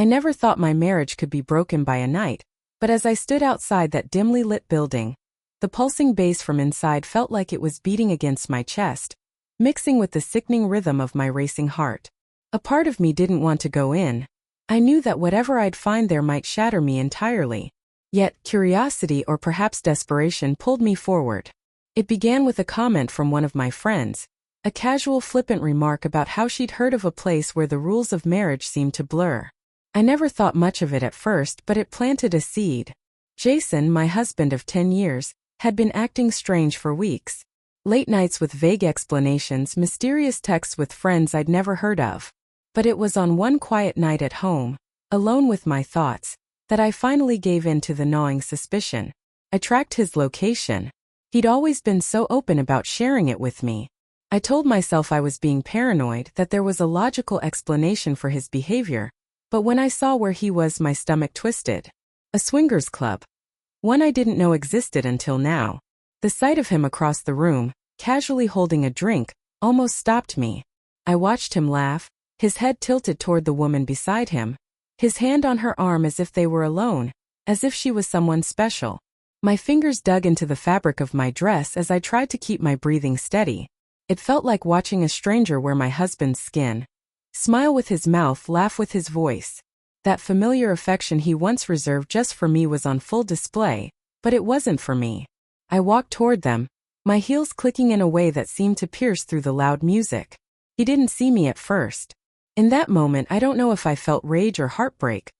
I never thought my marriage could be broken by a night, but as I stood outside that dimly lit building, the pulsing bass from inside felt like it was beating against my chest, mixing with the sickening rhythm of my racing heart. A part of me didn't want to go in. I knew that whatever I'd find there might shatter me entirely. Yet, curiosity or perhaps desperation pulled me forward. It began with a comment from one of my friends, a casual flippant remark about how she'd heard of a place where the rules of marriage seemed to blur. I never thought much of it at first, but it planted a seed. Jason, my husband of 10 years, had been acting strange for weeks. Late nights with vague explanations, mysterious texts with friends I'd never heard of. But it was on one quiet night at home, alone with my thoughts, that I finally gave in to the gnawing suspicion. I tracked his location. He'd always been so open about sharing it with me. I told myself I was being paranoid, that there was a logical explanation for his behavior, but when I saw where he was, my stomach twisted. A swingers club. One I didn't know existed until now. The sight of him across the room, casually holding a drink, almost stopped me. I watched him laugh, his head tilted toward the woman beside him, his hand on her arm as if they were alone, as if she was someone special. My fingers dug into the fabric of my dress as I tried to keep my breathing steady. It felt like watching a stranger wear my husband's skin. Smile with his mouth, laugh with his voice. That familiar affection he once reserved just for me was on full display, but it wasn't for me. I walked toward them, my heels clicking in a way that seemed to pierce through the loud music. He didn't see me at first. In that moment, I don't know if I felt rage or heartbreak.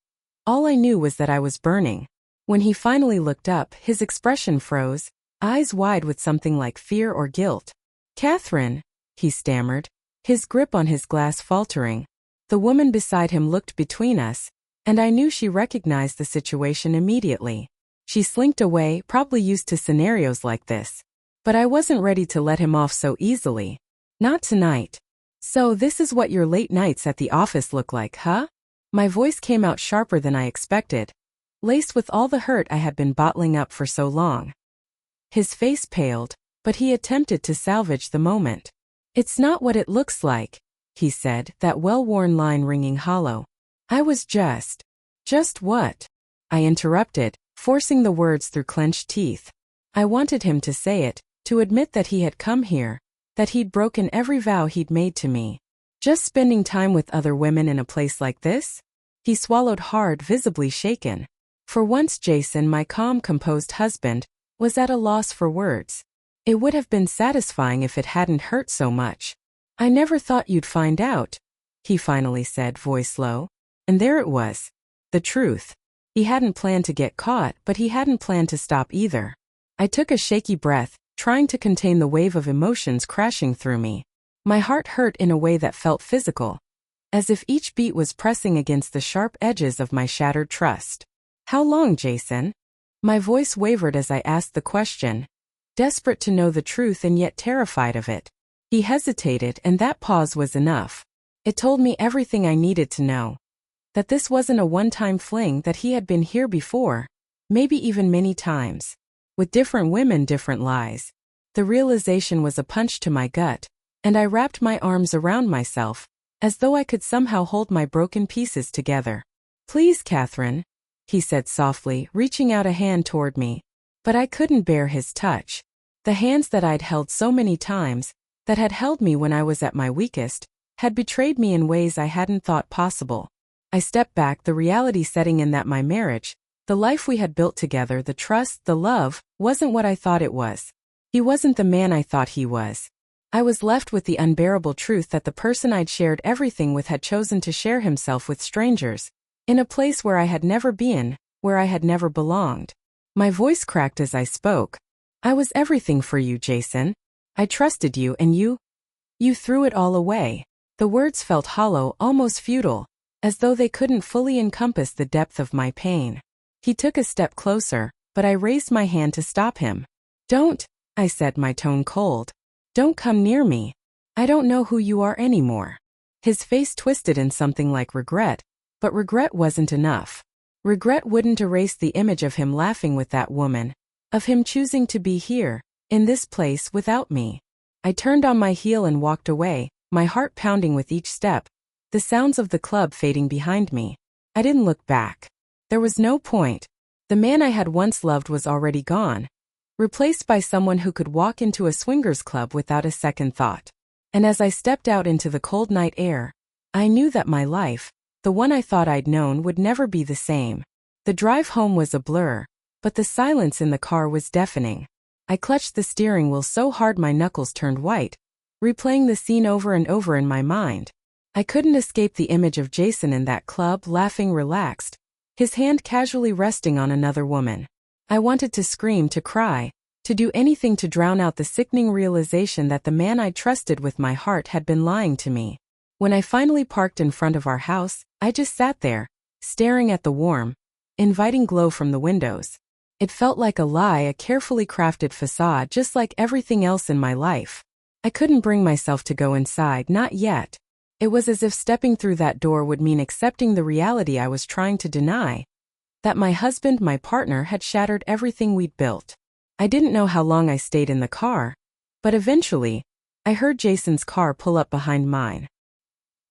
All I knew was that I was burning. When he finally looked up, his expression froze, eyes wide with something like fear or guilt. "Catherine," he stammered, his grip on his glass faltering. The woman beside him looked between us, and I knew she recognized the situation immediately. She slinked away, probably used to scenarios like this. But I wasn't ready to let him off so easily. Not tonight. "So this is what your late nights at the office look like, huh?" My voice came out sharper than I expected, laced with all the hurt I had been bottling up for so long. His face paled, but he attempted to salvage the moment. "It's not what it looks like," he said, that well-worn line ringing hollow. "I was just what?" I interrupted, forcing the words through clenched teeth. I wanted him to say it, to admit that he had come here, that he'd broken every vow he'd made to me. Just spending time with other women in a place like this? He swallowed hard, visibly shaken. For once Jason, my calm, composed husband, was at a loss for words. It would have been satisfying if it hadn't hurt so much. "I never thought you'd find out," he finally said, voice low. And there it was. The truth. He hadn't planned to get caught, but he hadn't planned to stop either. I took a shaky breath, trying to contain the wave of emotions crashing through me. My heart hurt in a way that felt physical, as if each beat was pressing against the sharp edges of my shattered trust. "How long, Jason?" My voice wavered as I asked the question, desperate to know the truth and yet terrified of it. He hesitated, and that pause was enough. It told me everything I needed to know. That this wasn't a one-time fling, that he had been here before, maybe even many times. With different women, different lies. The realization was a punch to my gut, and I wrapped my arms around myself, as though I could somehow hold my broken pieces together. "Please, Catherine," he said softly, reaching out a hand toward me. But I couldn't bear his touch. The hands that I'd held so many times, that had held me when I was at my weakest, had betrayed me in ways I hadn't thought possible. I stepped back, the reality setting in that my marriage, the life we had built together, the trust, the love, wasn't what I thought it was. He wasn't the man I thought he was. I was left with the unbearable truth that the person I'd shared everything with had chosen to share himself with strangers, in a place where I had never been, where I had never belonged. My voice cracked as I spoke. "I was everything for you, Jason. I trusted you, and you threw it all away." The words felt hollow, almost futile, as though they couldn't fully encompass the depth of my pain. He took a step closer, but I raised my hand to stop him. "Don't," I said, my tone cold. "Don't come near me. I don't know who you are anymore." His face twisted in something like regret, but regret wasn't enough. Regret wouldn't erase the image of him laughing with that woman, of him choosing to be here, in this place, without me. I turned on my heel and walked away, my heart pounding with each step, the sounds of the club fading behind me. I didn't look back. There was no point. The man I had once loved was already gone, replaced by someone who could walk into a swingers club without a second thought. And as I stepped out into the cold night air, I knew that my life, the one I thought I'd known, would never be the same. The drive home was a blur, but the silence in the car was deafening. I clutched the steering wheel so hard my knuckles turned white, replaying the scene over and over in my mind. I couldn't escape the image of Jason in that club, laughing relaxed, his hand casually resting on another woman. I wanted to scream, to cry, to do anything to drown out the sickening realization that the man I trusted with my heart had been lying to me. When I finally parked in front of our house, I just sat there, staring at the warm, inviting glow from the windows. It felt like a lie, a carefully crafted facade, just like everything else in my life. I couldn't bring myself to go inside, not yet. It was as if stepping through that door would mean accepting the reality I was trying to deny. That my husband, my partner, had shattered everything we'd built. I didn't know how long I stayed in the car, but eventually, I heard Jason's car pull up behind mine.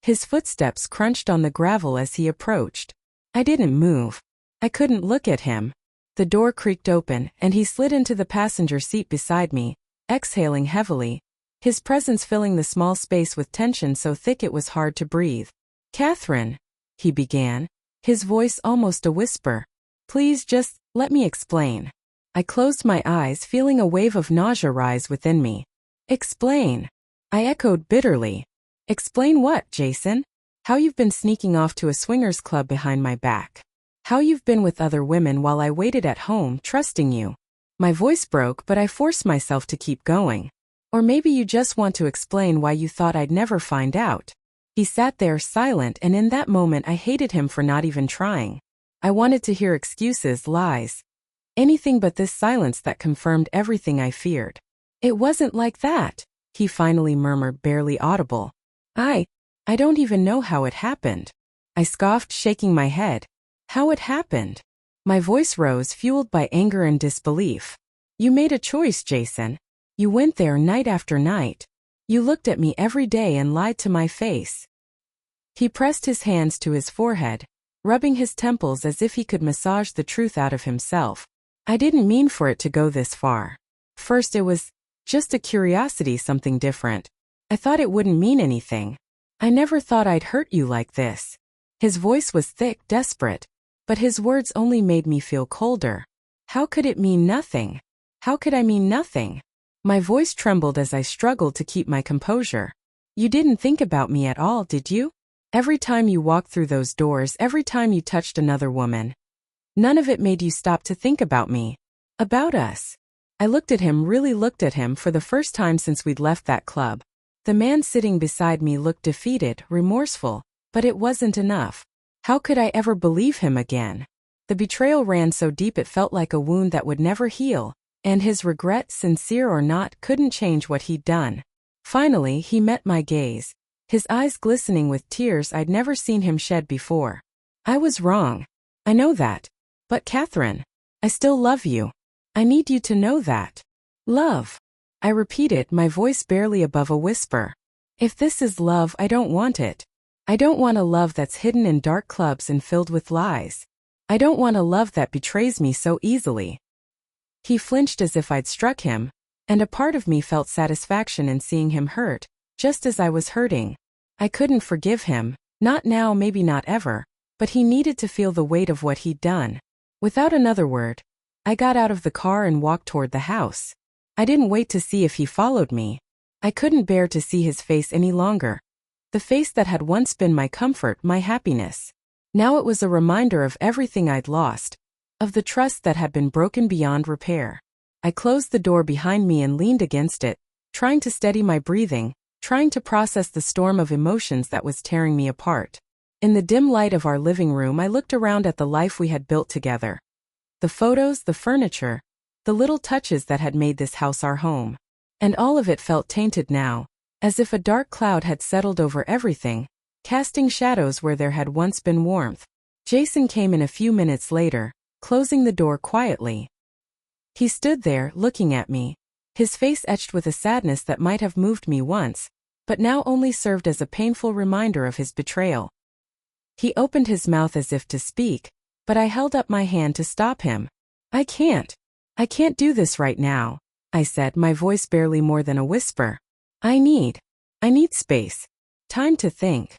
His footsteps crunched on the gravel as he approached. I didn't move. I couldn't look at him. The door creaked open, and he slid into the passenger seat beside me, exhaling heavily, his presence filling the small space with tension so thick it was hard to breathe. "Catherine," he began, his voice almost a whisper. "Please just let me explain." I closed my eyes, feeling a wave of nausea rise within me. "Explain," I echoed bitterly. "Explain what, Jason? How you've been sneaking off to a swingers club behind my back. How you've been with other women while I waited at home, trusting you." My voice broke, but I forced myself to keep going. "Or maybe you just want to explain why you thought I'd never find out." He sat there silent, and in that moment I hated him for not even trying. I wanted to hear excuses, lies, anything but this silence that confirmed everything I feared. "It wasn't like that," he finally murmured, barely audible. I don't even know how it happened." I scoffed, shaking my head. "How it happened?" My voice rose, fueled by anger and disbelief. "You made a choice, Jason. You went there night after night. You looked at me every day and lied to my face." He pressed his hands to his forehead, rubbing his temples as if he could massage the truth out of himself. "I didn't mean for it to go this far. First it was just a curiosity, something different. I thought it wouldn't mean anything. I never thought I'd hurt you like this." His voice was thick, desperate, but his words only made me feel colder. How could it mean nothing? How could I mean nothing? My voice trembled as I struggled to keep my composure. "You didn't think about me at all, did you? Every time you walked through those doors, every time you touched another woman, none of it made you stop to think about me, about us." I looked at him, really looked at him, for the first time since we'd left that club. The man sitting beside me looked defeated, remorseful, but it wasn't enough. How could I ever believe him again? The betrayal ran so deep it felt like a wound that would never heal, and his regret, sincere or not, couldn't change what he'd done. Finally, he met my gaze, his eyes glistening with tears I'd never seen him shed before. "I was wrong. I know that. But Catherine, I still love you. I need you to know that." "Love," I repeated, my voice barely above a whisper. "If this is love, I don't want it. I don't want a love that's hidden in dark clubs and filled with lies. I don't want a love that betrays me so easily." He flinched as if I'd struck him, and a part of me felt satisfaction in seeing him hurt, just as I was hurting. I couldn't forgive him, not now, maybe not ever, but he needed to feel the weight of what he'd done. Without another word, I got out of the car and walked toward the house. I didn't wait to see if he followed me. I couldn't bear to see his face any longer. The face that had once been my comfort, my happiness. Now it was a reminder of everything I'd lost, of the trust that had been broken beyond repair. I closed the door behind me and leaned against it, trying to steady my breathing, trying to process the storm of emotions that was tearing me apart. In the dim light of our living room, I looked around at the life we had built together. The photos, the furniture, the little touches that had made this house our home. And all of it felt tainted now, as if a dark cloud had settled over everything, casting shadows where there had once been warmth. Jason came in a few minutes later, closing the door quietly. He stood there, looking at me, his face etched with a sadness that might have moved me once, but now only served as a painful reminder of his betrayal. He opened his mouth as if to speak, but I held up my hand to stop him. I can't do this right now, I said, my voice barely more than a whisper. I need space. Time to think.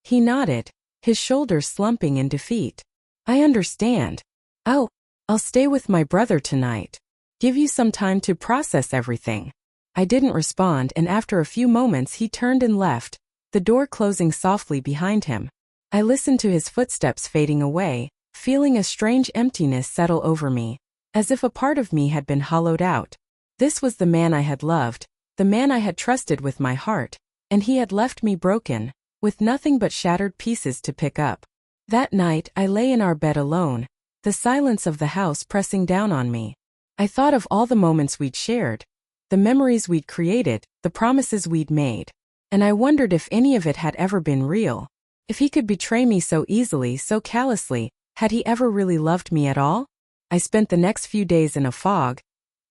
He nodded, his shoulders slumping in defeat. I understand. I'll stay with my brother tonight. Give you some time to process everything. I didn't respond, and after a few moments he turned and left, the door closing softly behind him. I listened to his footsteps fading away, feeling a strange emptiness settle over me, as if a part of me had been hollowed out. This was the man I had loved, the man I had trusted with my heart, and he had left me broken, with nothing but shattered pieces to pick up. That night I lay in our bed alone, the silence of the house pressing down on me. I thought of all the moments we'd shared, the memories we'd created, the promises we'd made, and I wondered if any of it had ever been real. If he could betray me so easily, so callously, had he ever really loved me at all? I spent the next few days in a fog,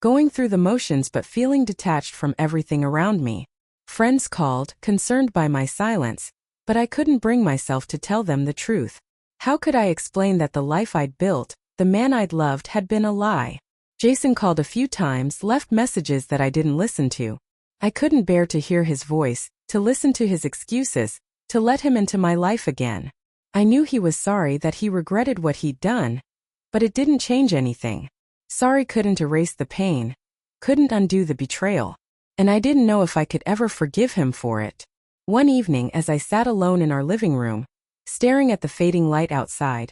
going through the motions but feeling detached from everything around me. Friends called, concerned by my silence, but I couldn't bring myself to tell them the truth. How could I explain that the life I'd built, the man I'd loved, had been a lie? Jason called a few times, left messages that I didn't listen to. I couldn't bear to hear his voice, to listen to his excuses, to let him into my life again. I knew he was sorry, that he regretted what he'd done, but it didn't change anything. Sorry couldn't erase the pain, couldn't undo the betrayal, and I didn't know if I could ever forgive him for it. One evening, as I sat alone in our living room, staring at the fading light outside,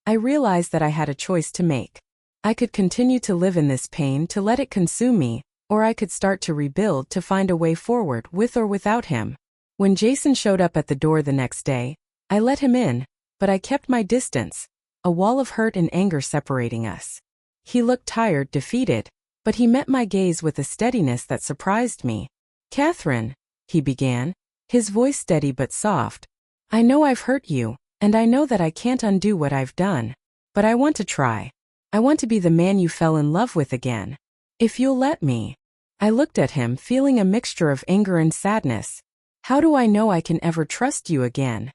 I realized that I had a choice to make. I could continue to live in this pain, to let it consume me, or I could start to rebuild, to find a way forward, with or without him. When Jason showed up at the door the next day, I let him in, but I kept my distance, a wall of hurt and anger separating us. He looked tired, defeated, but he met my gaze with a steadiness that surprised me. "Catherine," he began, his voice steady but soft, "I know I've hurt you, and I know that I can't undo what I've done, but I want to try. I want to be the man you fell in love with again. If you'll let me." I looked at him, feeling a mixture of anger and sadness. "How do I know I can ever trust you again?"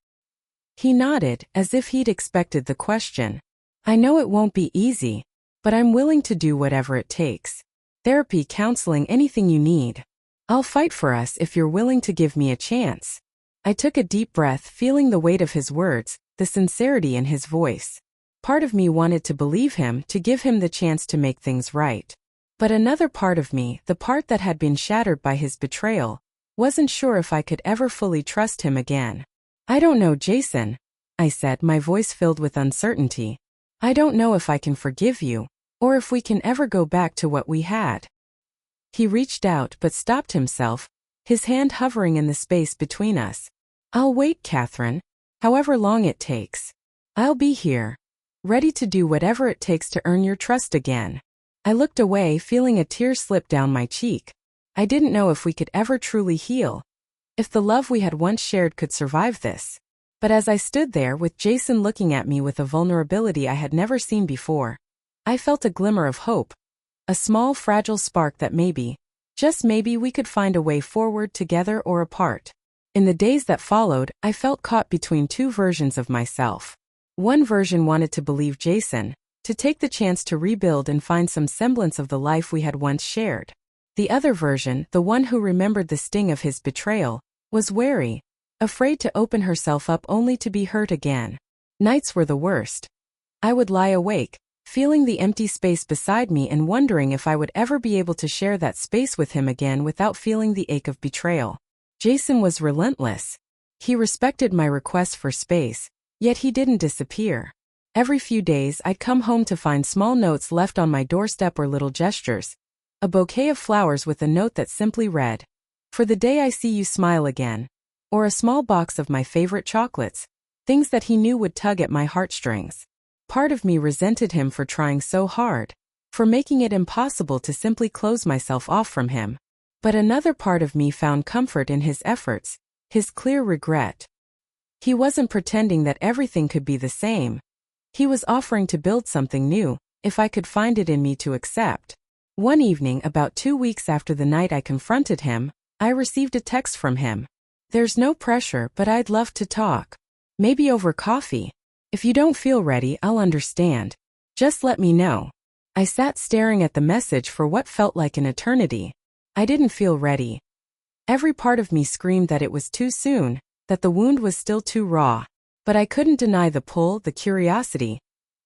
He nodded, as if he'd expected the question. "I know it won't be easy, but I'm willing to do whatever it takes. Therapy, counseling, anything you need. I'll fight for us if you're willing to give me a chance." I took a deep breath, feeling the weight of his words, the sincerity in his voice. Part of me wanted to believe him, to give him the chance to make things right. But another part of me, the part that had been shattered by his betrayal, wasn't sure if I could ever fully trust him again. "I don't know, Jason," I said, my voice filled with uncertainty. "I don't know if I can forgive you, or if we can ever go back to what we had." He reached out but stopped himself, his hand hovering in the space between us. "I'll wait, Catherine. However long it takes. I'll be here, ready to do whatever it takes to earn your trust again." I looked away, feeling a tear slip down my cheek. I didn't know if we could ever truly heal, if the love we had once shared could survive this. But as I stood there with Jason looking at me with a vulnerability I had never seen before, I felt a glimmer of hope, a small fragile spark that maybe, just maybe, we could find a way forward together or apart. In the days that followed, I felt caught between two versions of myself. One version wanted to believe Jason, to take the chance to rebuild and find some semblance of the life we had once shared. The other version, the one who remembered the sting of his betrayal, was wary, afraid to open herself up only to be hurt again. Nights were the worst. I would lie awake, feeling the empty space beside me and wondering if I would ever be able to share that space with him again without feeling the ache of betrayal. Jason was relentless. He respected my request for space, yet he didn't disappear. Every few days I'd come home to find small notes left on my doorstep or little gestures. A bouquet of flowers with a note that simply read, "For the day I see you smile again," or a small box of my favorite chocolates, things that he knew would tug at my heartstrings. Part of me resented him for trying so hard, for making it impossible to simply close myself off from him. But another part of me found comfort in his efforts, his clear regret. He wasn't pretending that everything could be the same. He was offering to build something new, if I could find it in me to accept. One evening, about 2 weeks after the night I confronted him, I received a text from him. "There's no pressure, but I'd love to talk." Maybe over coffee. If you don't feel ready, I'll understand. Just let me know. I sat staring at the message for what felt like an eternity. I didn't feel ready. Every part of me screamed that it was too soon, that the wound was still too raw. But I couldn't deny the pull, the curiosity,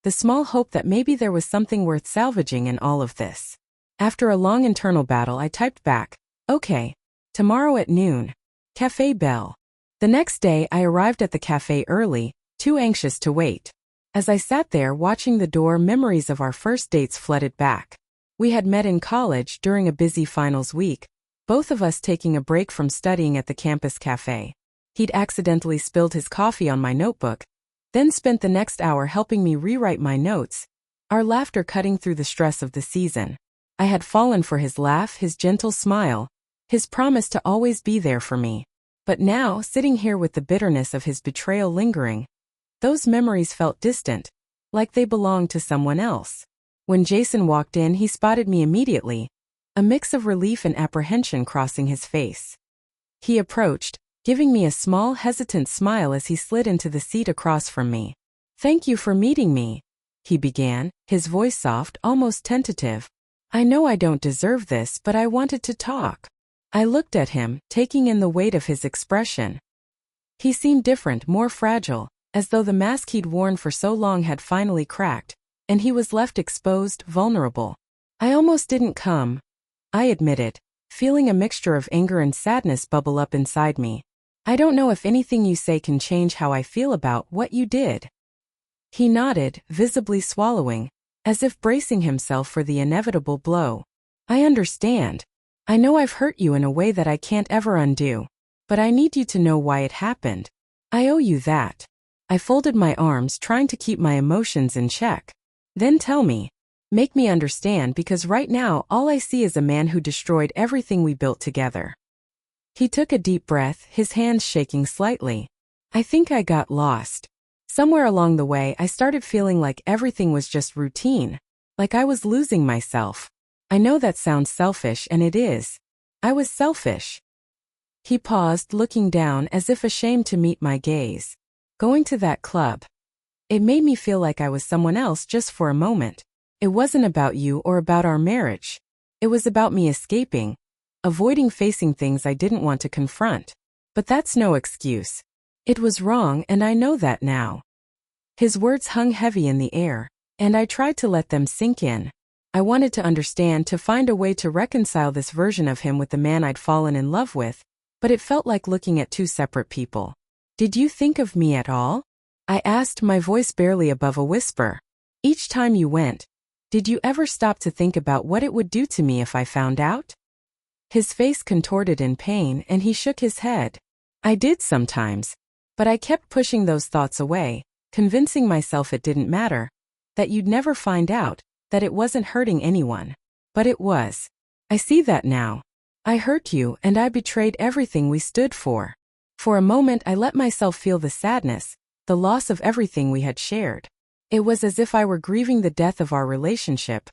the small hope that maybe there was something worth salvaging in all of this. After a long internal battle, I typed back, "Okay. Tomorrow at noon. Café Bell." The next day, I arrived at the cafe early, too anxious to wait. As I sat there watching the door, memories of our first dates flooded back. We had met in college during a busy finals week, both of us taking a break from studying at the campus cafe. He'd accidentally spilled his coffee on my notebook, then spent the next hour helping me rewrite my notes, our laughter cutting through the stress of the season. I had fallen for his laugh, his gentle smile, his promise to always be there for me. But now, sitting here with the bitterness of his betrayal lingering, those memories felt distant, like they belonged to someone else. When Jason walked in, he spotted me immediately, a mix of relief and apprehension crossing his face. He approached, giving me a small, hesitant smile as he slid into the seat across from me. "Thank you for meeting me," he began, his voice soft, almost tentative. "I know I don't deserve this, but I wanted to talk." I looked at him, taking in the weight of his expression. He seemed different, more fragile, as though the mask he'd worn for so long had finally cracked, and he was left exposed, vulnerable. "I almost didn't come," I admitted, feeling a mixture of anger and sadness bubble up inside me. "I don't know if anything you say can change how I feel about what you did." He nodded, visibly swallowing, as if bracing himself for the inevitable blow. "I understand. I know I've hurt you in a way that I can't ever undo. But I need you to know why it happened. I owe you that." I folded my arms, trying to keep my emotions in check. "Then tell me. Make me understand, because right now all I see is a man who destroyed everything we built together." He took a deep breath, his hands shaking slightly. "I think I got lost. Somewhere along the way I started feeling like everything was just routine, like I was losing myself. I know that sounds selfish, and it is. I was selfish." He paused, looking down as if ashamed to meet my gaze. "Going to that club. It made me feel like I was someone else just for a moment. It wasn't about you or about our marriage. It was about me escaping, avoiding facing things I didn't want to confront. But that's no excuse. It was wrong, and I know that now." His words hung heavy in the air, and I tried to let them sink in. I wanted to understand, to find a way to reconcile this version of him with the man I'd fallen in love with, but it felt like looking at two separate people. "Did you think of me at all?" I asked, my voice barely above a whisper. "Each time you went, did you ever stop to think about what it would do to me if I found out?" His face contorted in pain, and he shook his head. "I did sometimes. But I kept pushing those thoughts away, convincing myself it didn't matter, that you'd never find out, that it wasn't hurting anyone. But it was. I see that now. I hurt you, and I betrayed everything we stood for. For a moment I let myself feel the sadness, the loss of everything we had shared. It was as if I were grieving the death of our relationship,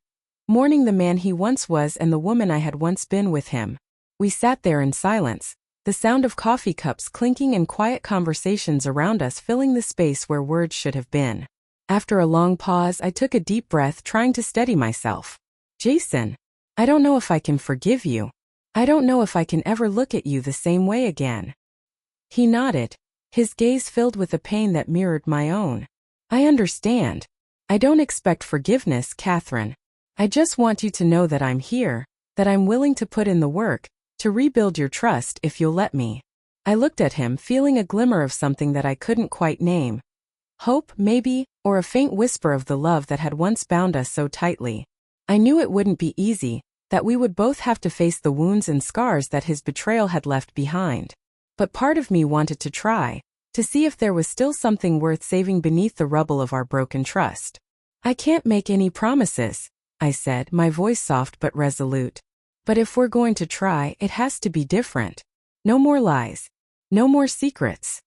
mourning the man he once was and the woman I had once been with him. We sat there in silence, the sound of coffee cups clinking and quiet conversations around us filling the space where words should have been. After a long pause, I took a deep breath, trying to steady myself. "Jason, I don't know if I can forgive you. I don't know if I can ever look at you the same way again." He nodded, his gaze filled with a pain that mirrored my own. "I understand. I don't expect forgiveness, Catherine. I just want you to know that I'm here, that I'm willing to put in the work, to rebuild your trust if you'll let me." I looked at him, feeling a glimmer of something that I couldn't quite name. Hope, maybe, or a faint whisper of the love that had once bound us so tightly. I knew it wouldn't be easy, that we would both have to face the wounds and scars that his betrayal had left behind. But part of me wanted to try, to see if there was still something worth saving beneath the rubble of our broken trust. "I can't make any promises," I said, my voice soft but resolute. "But if we're going to try, it has to be different. No more lies. No more secrets."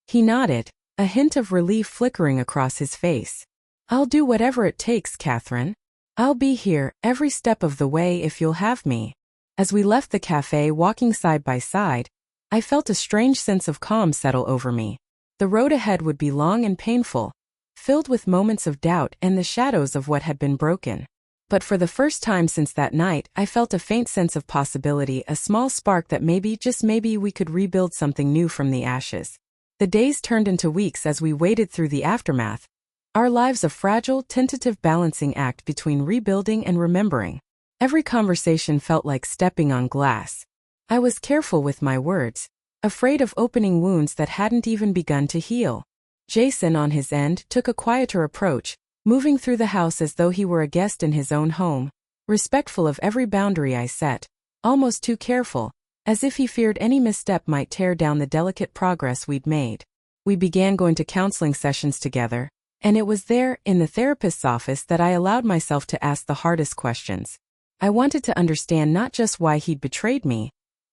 He nodded, a hint of relief flickering across his face. "I'll do whatever it takes, Catherine. I'll be here every step of the way if you'll have me." As we left the cafe, walking side by side, I felt a strange sense of calm settle over me. The road ahead would be long and painful, filled with moments of doubt and the shadows of what had been broken. But for the first time since that night, I felt a faint sense of possibility, a small spark that maybe, just maybe, we could rebuild something new from the ashes. The days turned into weeks as we waded through the aftermath, our lives a fragile, tentative balancing act between rebuilding and remembering. Every conversation felt like stepping on glass. I was careful with my words, afraid of opening wounds that hadn't even begun to heal. Jason, on his end, took a quieter approach, moving through the house as though he were a guest in his own home, respectful of every boundary I set, almost too careful, as if he feared any misstep might tear down the delicate progress we'd made. We began going to counseling sessions together, and it was there, in the therapist's office, that I allowed myself to ask the hardest questions. I wanted to understand not just why he'd betrayed me,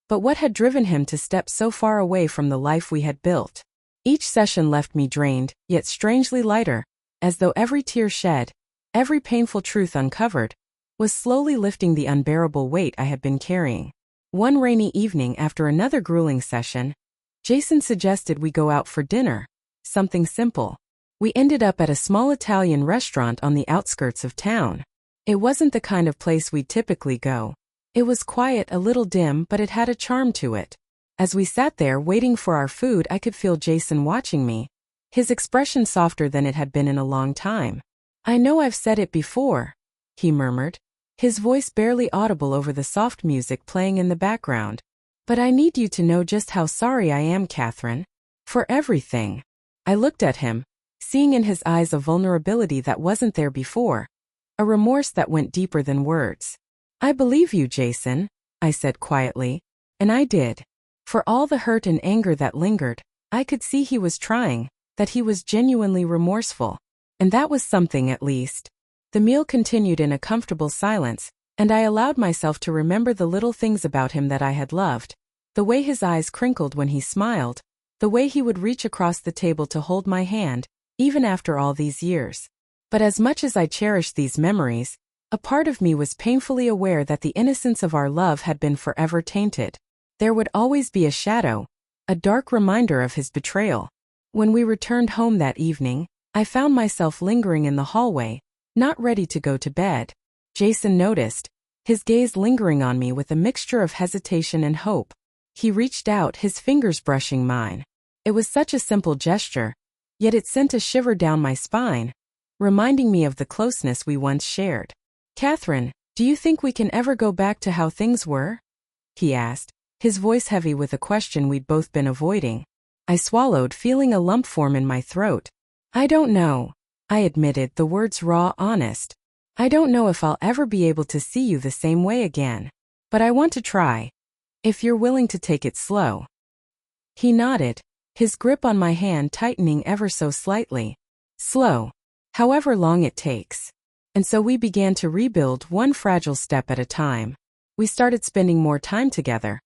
but what had driven him to step so far away from the life we had built. Each session left me drained, yet strangely lighter, as though every tear shed, every painful truth uncovered, was slowly lifting the unbearable weight I had been carrying. One rainy evening after another grueling session, Jason suggested we go out for dinner, something simple. We ended up at a small Italian restaurant on the outskirts of town. It wasn't the kind of place we'd typically go. It was quiet, a little dim, but it had a charm to it. As we sat there waiting for our food, I could feel Jason watching me, his expression softer than it had been in a long time. "I know I've said it before," he murmured, his voice barely audible over the soft music playing in the background. "But I need you to know just how sorry I am, Catherine. For everything." I looked at him, seeing in his eyes a vulnerability that wasn't there before, a remorse that went deeper than words. "I believe you, Jason," I said quietly, and I did. For all the hurt and anger that lingered, I could see he was trying, that he was genuinely remorseful. And that was something, at least. The meal continued in a comfortable silence, and I allowed myself to remember the little things about him that I had loved. The way his eyes crinkled when he smiled, the way he would reach across the table to hold my hand, even after all these years. But as much as I cherished these memories, a part of me was painfully aware that the innocence of our love had been forever tainted. There would always be a shadow, a dark reminder of his betrayal. When we returned home that evening, I found myself lingering in the hallway, not ready to go to bed. Jason noticed, his gaze lingering on me with a mixture of hesitation and hope. He reached out, his fingers brushing mine. It was such a simple gesture, yet it sent a shiver down my spine, reminding me of the closeness we once shared. "Catherine, do you think we can ever go back to how things were?" he asked, his voice heavy with a question we'd both been avoiding. I swallowed, feeling a lump form in my throat. "I don't know," I admitted, the words raw, honest. "I don't know if I'll ever be able to see you the same way again. But I want to try. If you're willing to take it slow." He nodded, his grip on my hand tightening ever so slightly. "Slow. However long it takes." And so we began to rebuild, one fragile step at a time. We started spending more time together,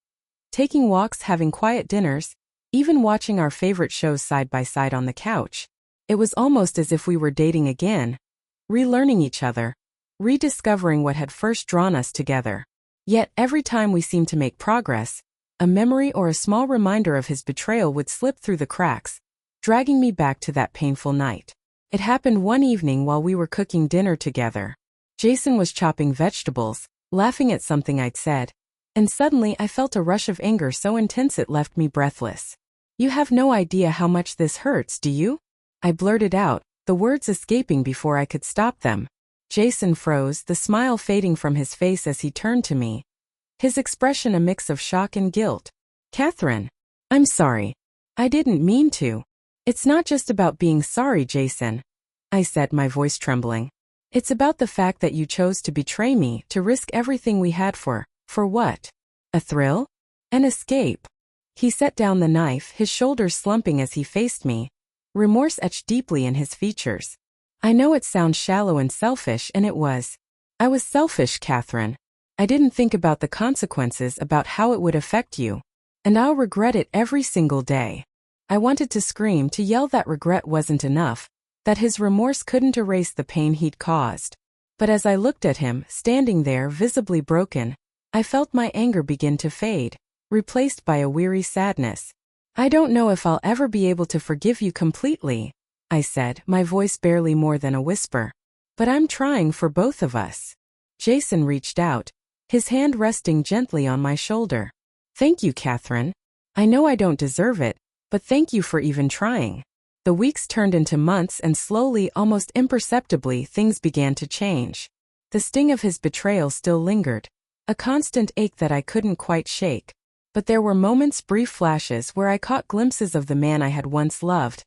taking walks, having quiet dinners, even watching our favorite shows side by side on the couch. It was almost as if we were dating again, relearning each other, rediscovering what had first drawn us together. Yet every time we seemed to make progress, a memory or a small reminder of his betrayal would slip through the cracks, dragging me back to that painful night. It happened one evening while we were cooking dinner together. Jason was chopping vegetables, laughing at something I'd said, and suddenly I felt a rush of anger so intense it left me breathless. "You have no idea how much this hurts, do you?" I blurted out, the words escaping before I could stop them. Jason froze, the smile fading from his face as he turned to me, his expression a mix of shock and guilt. "Catherine, I'm sorry. I didn't mean to." "It's not just about being sorry, Jason," I said, my voice trembling. "It's about the fact that you chose to betray me, to risk everything we had for what? A thrill? An escape?" He set down the knife, his shoulders slumping as he faced me, remorse etched deeply in his features. "I know it sounds shallow and selfish, and it was. I was selfish, Catherine. I didn't think about the consequences, about how it would affect you. And I'll regret it every single day." I wanted to scream, to yell that regret wasn't enough, that his remorse couldn't erase the pain he'd caused. But as I looked at him, standing there visibly broken, I felt my anger begin to fade, replaced by a weary sadness. I don't know if I'll ever be able to forgive you completely, I said, my voice barely more than a whisper. But I'm trying for both of us. Jason reached out, his hand resting gently on my shoulder. Thank you, Catherine. I know I don't deserve it, but thank you for even trying. The weeks turned into months and slowly, almost imperceptibly, things began to change. The sting of his betrayal still lingered, a constant ache that I couldn't quite shake. But there were moments, brief flashes, where I caught glimpses of the man I had once loved,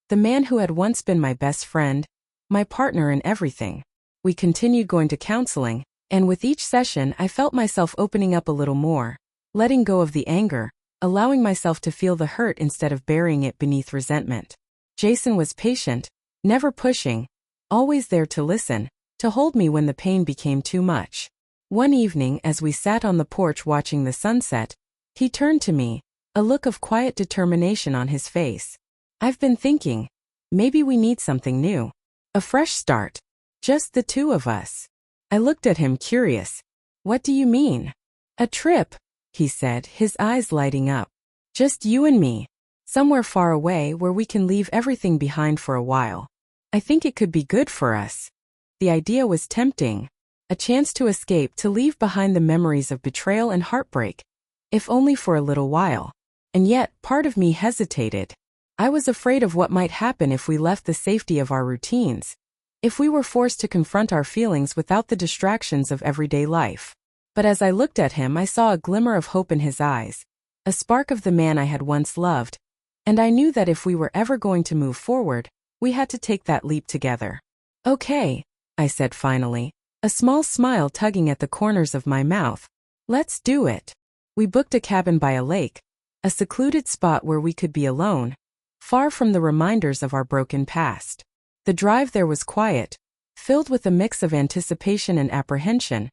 the man who had once been my best friend, my partner in everything. We continued going to counseling, and with each session I felt myself opening up a little more, letting go of the anger, allowing myself to feel the hurt instead of burying it beneath resentment. Jason was patient, never pushing, always there to listen, to hold me when the pain became too much. One evening, as we sat on the porch watching the sunset, he turned to me, a look of quiet determination on his face. I've been thinking, maybe we need something new. A fresh start. Just the two of us. I looked at him, curious. What do you mean? A trip, he said, his eyes lighting up. Just you and me. Somewhere far away where we can leave everything behind for a while. I think it could be good for us. The idea was tempting. A chance to escape, to leave behind the memories of betrayal and heartbreak. If only for a little while. And yet, part of me hesitated. I was afraid of what might happen if we left the safety of our routines. If we were forced to confront our feelings without the distractions of everyday life. But as I looked at him, I saw a glimmer of hope in his eyes. A spark of the man I had once loved. And I knew that if we were ever going to move forward, we had to take that leap together. Okay, I said finally, a small smile tugging at the corners of my mouth. Let's do it. We booked a cabin by a lake, a secluded spot where we could be alone, far from the reminders of our broken past. The drive there was quiet, filled with a mix of anticipation and apprehension,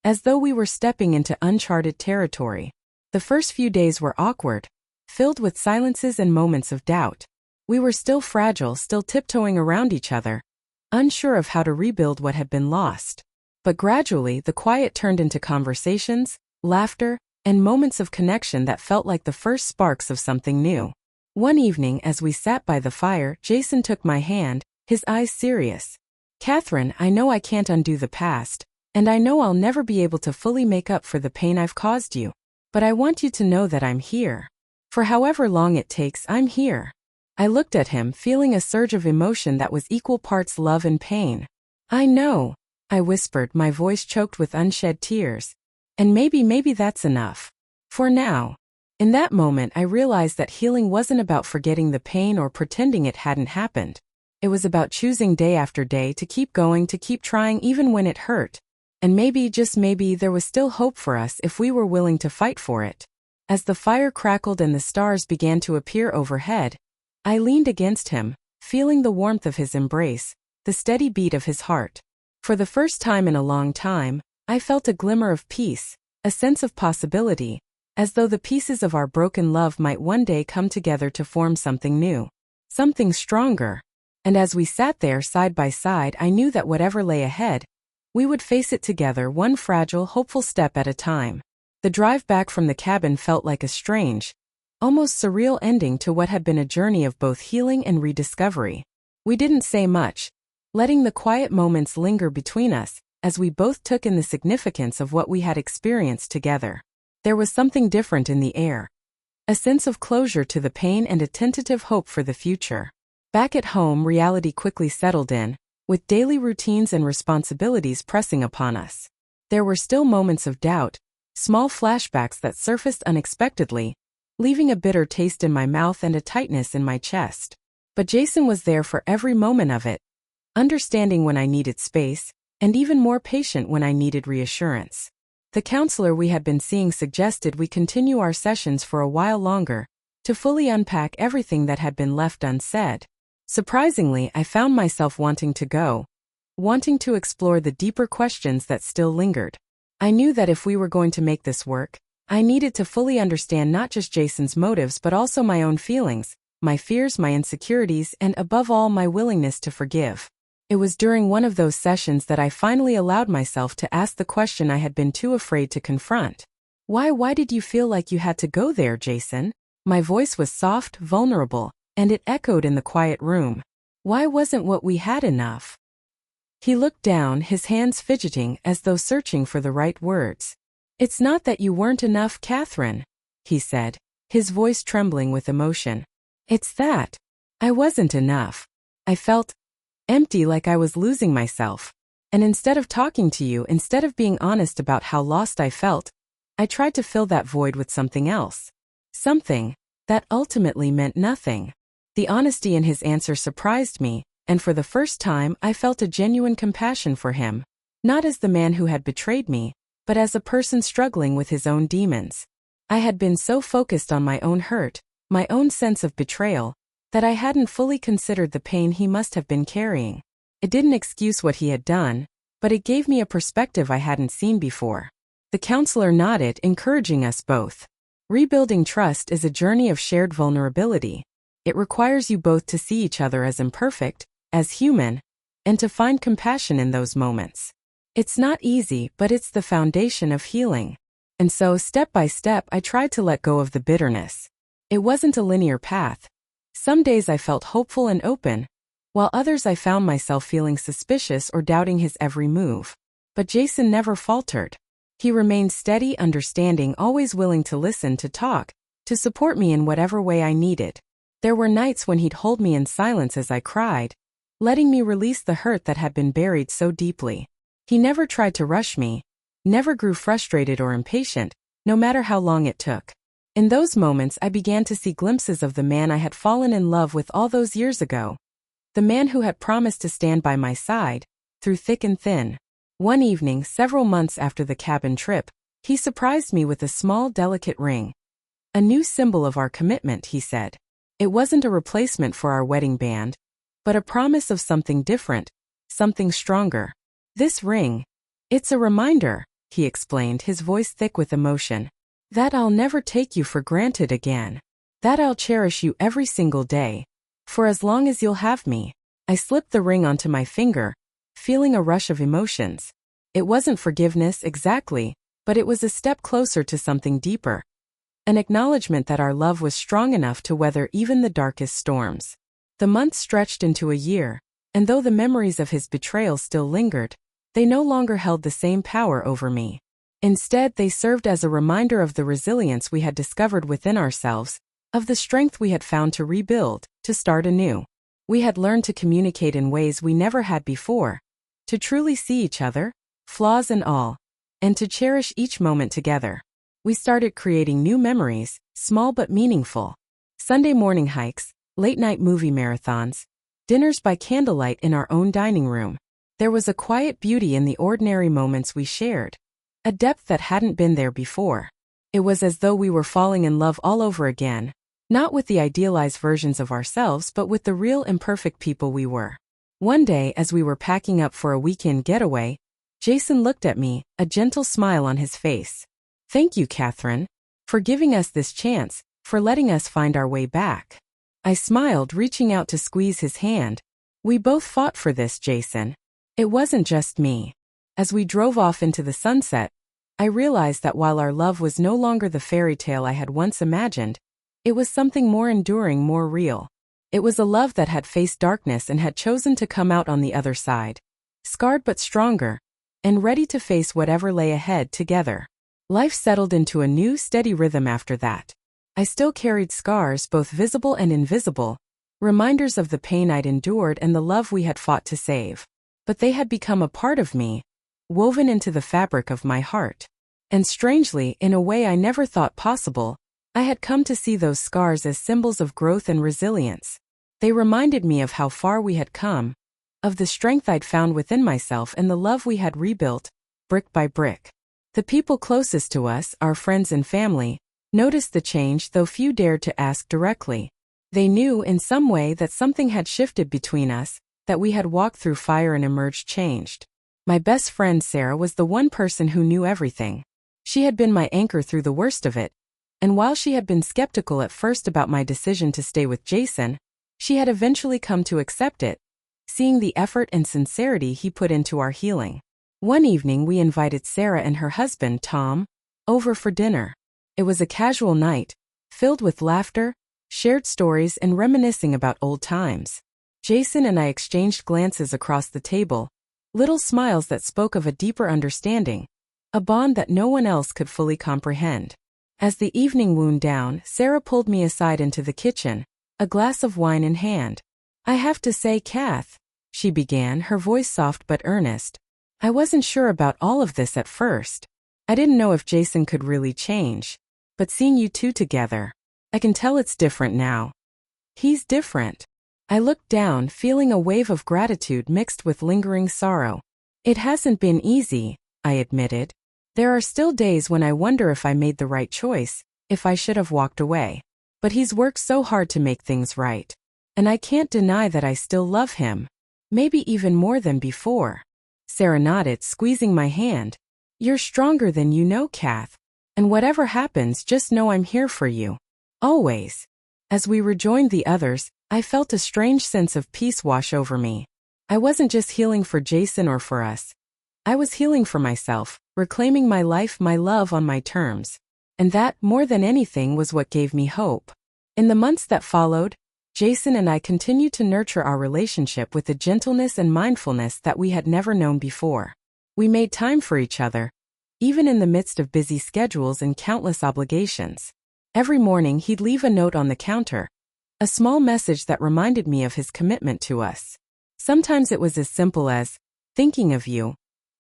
as though we were stepping into uncharted territory. The first few days were awkward, filled with silences and moments of doubt. We were still fragile, still tiptoeing around each other, unsure of how to rebuild what had been lost. But gradually, the quiet turned into conversations, laughter, and moments of connection that felt like the first sparks of something new. One evening, as we sat by the fire, Jason took my hand, his eyes serious. Catherine, I know I can't undo the past, and I know I'll never be able to fully make up for the pain I've caused you. But I want you to know that I'm here. For however long it takes, I'm here. I looked at him, feeling a surge of emotion that was equal parts love and pain. I know, I whispered, my voice choked with unshed tears. And maybe that's enough. For now. In that moment, I realized that healing wasn't about forgetting the pain or pretending it hadn't happened. It was about choosing day after day to keep going, to keep trying even when it hurt. And maybe, just maybe, there was still hope for us if we were willing to fight for it. As the fire crackled and the stars began to appear overhead, I leaned against him, feeling the warmth of his embrace, the steady beat of his heart. For the first time in a long time, I felt a glimmer of peace, a sense of possibility, as though the pieces of our broken love might one day come together to form something new, something stronger. And as we sat there side by side, I knew that whatever lay ahead, we would face it together, one fragile, hopeful step at a time. The drive back from the cabin felt like a strange, almost surreal ending to what had been a journey of both healing and rediscovery. We didn't say much, letting the quiet moments linger between us, as we both took in the significance of what we had experienced together. There was something different in the air, a sense of closure to the pain and a tentative hope for the future. Back at home, reality quickly settled in, with daily routines and responsibilities pressing upon us. There were still moments of doubt, small flashbacks that surfaced unexpectedly, leaving a bitter taste in my mouth and a tightness in my chest. But Jason was there for every moment of it, understanding when I needed space, and even more patient when I needed reassurance. The counselor we had been seeing suggested we continue our sessions for a while longer, to fully unpack everything that had been left unsaid. Surprisingly, I found myself wanting to go, wanting to explore the deeper questions that still lingered. I knew that if we were going to make this work, I needed to fully understand not just Jason's motives but also my own feelings, my fears, my insecurities, and above all, my willingness to forgive. It was during one of those sessions that I finally allowed myself to ask the question I had been too afraid to confront. Why did you feel like you had to go there, Jason? My voice was soft, vulnerable, and it echoed in the quiet room. Why wasn't what we had enough? He looked down, his hands fidgeting as though searching for the right words. It's not that you weren't enough, Catherine, he said, his voice trembling with emotion. It's that I wasn't enough. I felt empty, like I was losing myself. And instead of talking to you, instead of being honest about how lost I felt, I tried to fill that void with something else. Something that ultimately meant nothing. The honesty in his answer surprised me, and for the first time I felt a genuine compassion for him. Not as the man who had betrayed me, but as a person struggling with his own demons. I had been so focused on my own hurt, my own sense of betrayal, that I hadn't fully considered the pain he must have been carrying. It didn't excuse what he had done, but it gave me a perspective I hadn't seen before. The counselor nodded, encouraging us both. Rebuilding trust is a journey of shared vulnerability. It requires you both to see each other as imperfect, as human, and to find compassion in those moments. It's not easy, but it's the foundation of healing. And so, step by step, I tried to let go of the bitterness. It wasn't a linear path. Some days I felt hopeful and open, while others I found myself feeling suspicious or doubting his every move. But Jason never faltered. He remained steady, understanding, always willing to listen, to talk, to support me in whatever way I needed. There were nights when he'd hold me in silence as I cried, letting me release the hurt that had been buried so deeply. He never tried to rush me, never grew frustrated or impatient, no matter how long it took. In those moments I began to see glimpses of the man I had fallen in love with all those years ago. The man who had promised to stand by my side, through thick and thin. One evening, several months after the cabin trip, he surprised me with a small, delicate ring. A new symbol of our commitment, he said. It wasn't a replacement for our wedding band, but a promise of something different, something stronger. This ring, it's a reminder, he explained, his voice thick with emotion, that I'll never take you for granted again. That I'll cherish you every single day, for as long as you'll have me. I slipped the ring onto my finger, feeling a rush of emotions. It wasn't forgiveness exactly, but it was a step closer to something deeper. An acknowledgement that our love was strong enough to weather even the darkest storms. The months stretched into a year, and though the memories of his betrayal still lingered, they no longer held the same power over me. Instead, they served as a reminder of the resilience we had discovered within ourselves, of the strength we had found to rebuild, to start anew. We had learned to communicate in ways we never had before, to truly see each other, flaws and all, and to cherish each moment together. We started creating new memories, small but meaningful. Sunday morning hikes, late-night movie marathons, dinners by candlelight in our own dining room. There was a quiet beauty in the ordinary moments we shared, a depth that hadn't been there before. It was as though we were falling in love all over again, not with the idealized versions of ourselves but with the real imperfect people we were. One day, as we were packing up for a weekend getaway, Jason looked at me, a gentle smile on his face. Thank you, Catherine, for giving us this chance, for letting us find our way back. I smiled, reaching out to squeeze his hand. We both fought for this, Jason. It wasn't just me. As we drove off into the sunset, I realized that while our love was no longer the fairy tale I had once imagined, it was something more enduring, more real. It was a love that had faced darkness and had chosen to come out on the other side, scarred but stronger, and ready to face whatever lay ahead together. Life settled into a new, steady rhythm after that. I still carried scars, both visible and invisible, reminders of the pain I'd endured and the love we had fought to save. But they had become a part of me, woven into the fabric of my heart. And strangely, in a way I never thought possible, I had come to see those scars as symbols of growth and resilience. They reminded me of how far we had come, of the strength I'd found within myself and the love we had rebuilt, brick by brick. The people closest to us, our friends and family, noticed the change, though few dared to ask directly. They knew in some way that something had shifted between us, that we had walked through fire and emerged changed. My best friend Sarah was the one person who knew everything. She had been my anchor through the worst of it, and while she had been skeptical at first about my decision to stay with Jason, she had eventually come to accept it, seeing the effort and sincerity he put into our healing. One evening we invited Sarah and her husband, Tom, over for dinner. It was a casual night, filled with laughter, shared stories, and reminiscing about old times. Jason and I exchanged glances across the table, little smiles that spoke of a deeper understanding, a bond that no one else could fully comprehend. As the evening wound down, Sarah pulled me aside into the kitchen, a glass of wine in hand. "I have to say, Kath," she began, her voice soft but earnest, "I wasn't sure about all of this at first. I didn't know if Jason could really change. But seeing you two together, I can tell it's different now." "He's different." I looked down, feeling a wave of gratitude mixed with lingering sorrow. "It hasn't been easy," I admitted. "There are still days when I wonder if I made the right choice, if I should have walked away. But he's worked so hard to make things right. And I can't deny that I still love him. Maybe even more than before." Sarah nodded, squeezing my hand. "You're stronger than you know, Kath. And whatever happens, just know I'm here for you. Always." As we rejoined the others, I felt a strange sense of peace wash over me. I wasn't just healing for Jason or for us. I was healing for myself, reclaiming my life, my love on my terms. And that, more than anything, was what gave me hope. In the months that followed, Jason and I continued to nurture our relationship with a gentleness and mindfulness that we had never known before. We made time for each other, even in the midst of busy schedules and countless obligations. Every morning he'd leave a note on the counter, a small message that reminded me of his commitment to us. Sometimes it was as simple as, "Thinking of you,"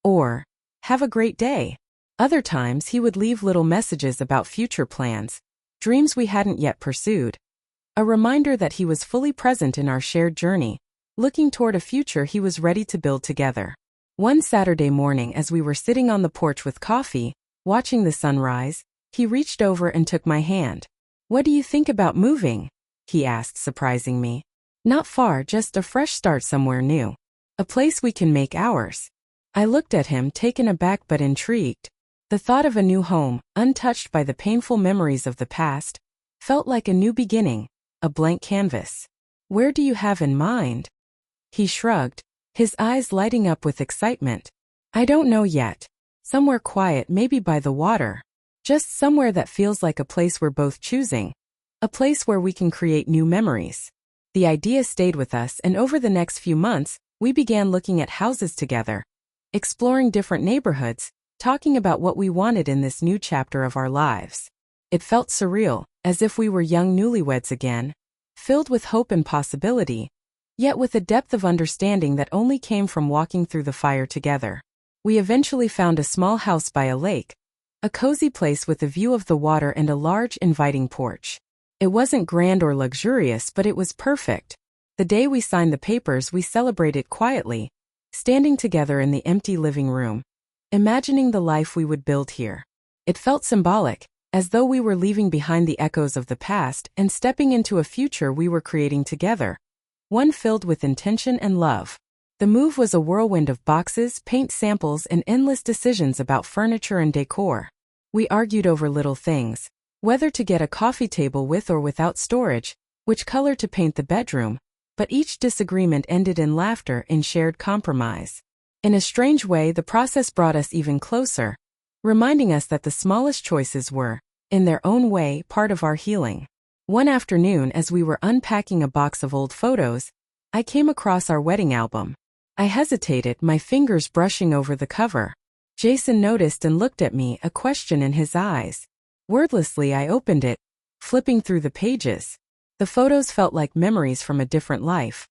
or, "Have a great day." Other times he would leave little messages about future plans, dreams we hadn't yet pursued. A reminder that he was fully present in our shared journey, looking toward a future he was ready to build together. One Saturday morning, as we were sitting on the porch with coffee, watching the sun rise, he reached over and took my hand. "What do you think about moving?" he asked, surprising me. "Not far, just a fresh start somewhere new. A place we can make ours." I looked at him, taken aback but intrigued. The thought of a new home, untouched by the painful memories of the past, felt like a new beginning, a blank canvas. "Where do you have in mind?" He shrugged, his eyes lighting up with excitement. "I don't know yet. Somewhere quiet, maybe by the water. Just somewhere that feels like a place we're both choosing. A place where we can create new memories." The idea stayed with us, and over the next few months, we began looking at houses together, exploring different neighborhoods, talking about what we wanted in this new chapter of our lives. It felt surreal, as if we were young newlyweds again, filled with hope and possibility, yet with a depth of understanding that only came from walking through the fire together. We eventually found a small house by a lake, a cozy place with a view of the water and a large, inviting porch. It wasn't grand or luxurious, but it was perfect. The day we signed the papers, we celebrated quietly, standing together in the empty living room, imagining the life we would build here. It felt symbolic, as though we were leaving behind the echoes of the past and stepping into a future we were creating together, one filled with intention and love. The move was a whirlwind of boxes, paint samples, and endless decisions about furniture and decor. We argued over little things, whether to get a coffee table with or without storage, which color to paint the bedroom, but each disagreement ended in laughter and shared compromise. In a strange way, the process brought us even closer, reminding us that the smallest choices were, in their own way, part of our healing. One afternoon, as we were unpacking a box of old photos, I came across our wedding album. I hesitated, my fingers brushing over the cover. Jason noticed and looked at me, a question in his eyes. Wordlessly, I opened it, flipping through the pages. The photos felt like memories from a different life.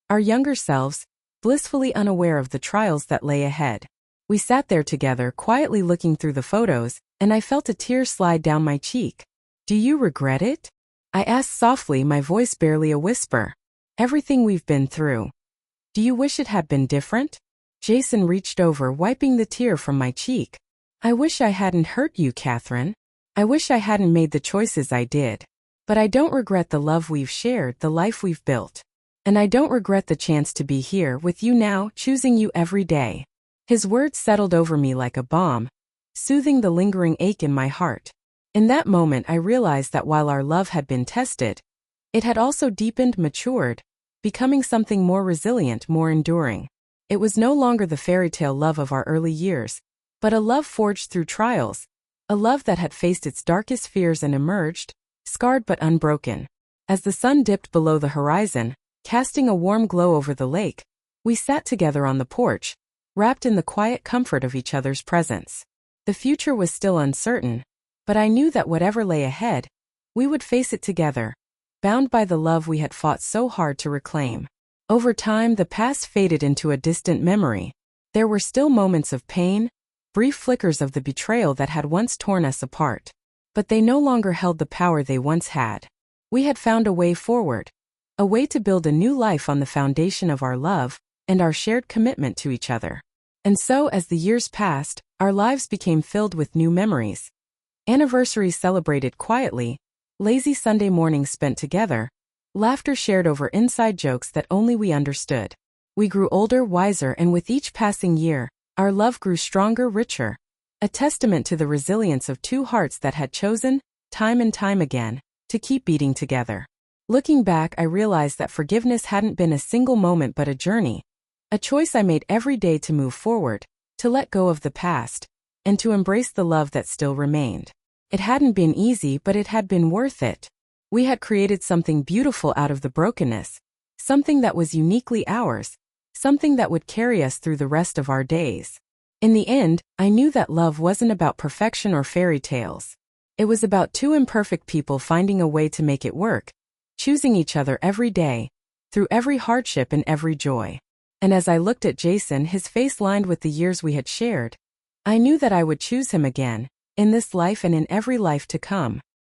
Our younger selves, blissfully unaware of the trials that lay ahead. We sat there together, quietly looking through the photos, and I felt a tear slide down my cheek. "Do you regret it?" I asked softly, my voice barely a whisper. "Everything we've been through. Do you wish it had been different?" Jason reached over, wiping the tear from my cheek. "I wish I hadn't hurt you, Catherine. I wish I hadn't made the choices I did. But I don't regret the love we've shared, the life we've built. And I don't regret the chance to be here with you now, choosing you every day." His words settled over me like a balm, soothing the lingering ache in my heart. In that moment, I realized that while our love had been tested, it had also deepened, matured, becoming something more resilient, more enduring. It was no longer the fairy tale love of our early years, but a love forged through trials, a love that had faced its darkest fears and emerged, scarred but unbroken. As the sun dipped below the horizon, casting a warm glow over the lake, we sat together on the porch, wrapped in the quiet comfort of each other's presence. The future was still uncertain, but I knew that whatever lay ahead, we would face it together, bound by the love we had fought so hard to reclaim. Over time, the past faded into a distant memory. There were still moments of pain, brief flickers of the betrayal that had once torn us apart. But they no longer held the power they once had. We had found a way forward, a way to build a new life on the foundation of our love and our shared commitment to each other. And so, as the years passed, our lives became filled with new memories. Anniversaries celebrated quietly, lazy Sunday mornings spent together, laughter shared over inside jokes that only we understood. We grew older, wiser, and with each passing year, our love grew stronger, richer, a testament to the resilience of two hearts that had chosen, time and time again, to keep beating together. Looking back, I realized that forgiveness hadn't been a single moment but a journey, a choice I made every day to move forward, to let go of the past, and to embrace the love that still remained. It hadn't been easy, but it had been worth it. We had created something beautiful out of the brokenness, something that was uniquely ours, something that would carry us through the rest of our days. In the end, I knew that love wasn't about perfection or fairy tales. It was about two imperfect people finding a way to make it work, choosing each other every day, through every hardship and every joy. And as I looked at Jason, his face lined with the years we had shared, I knew that I would choose him again, in this life and in every life to come.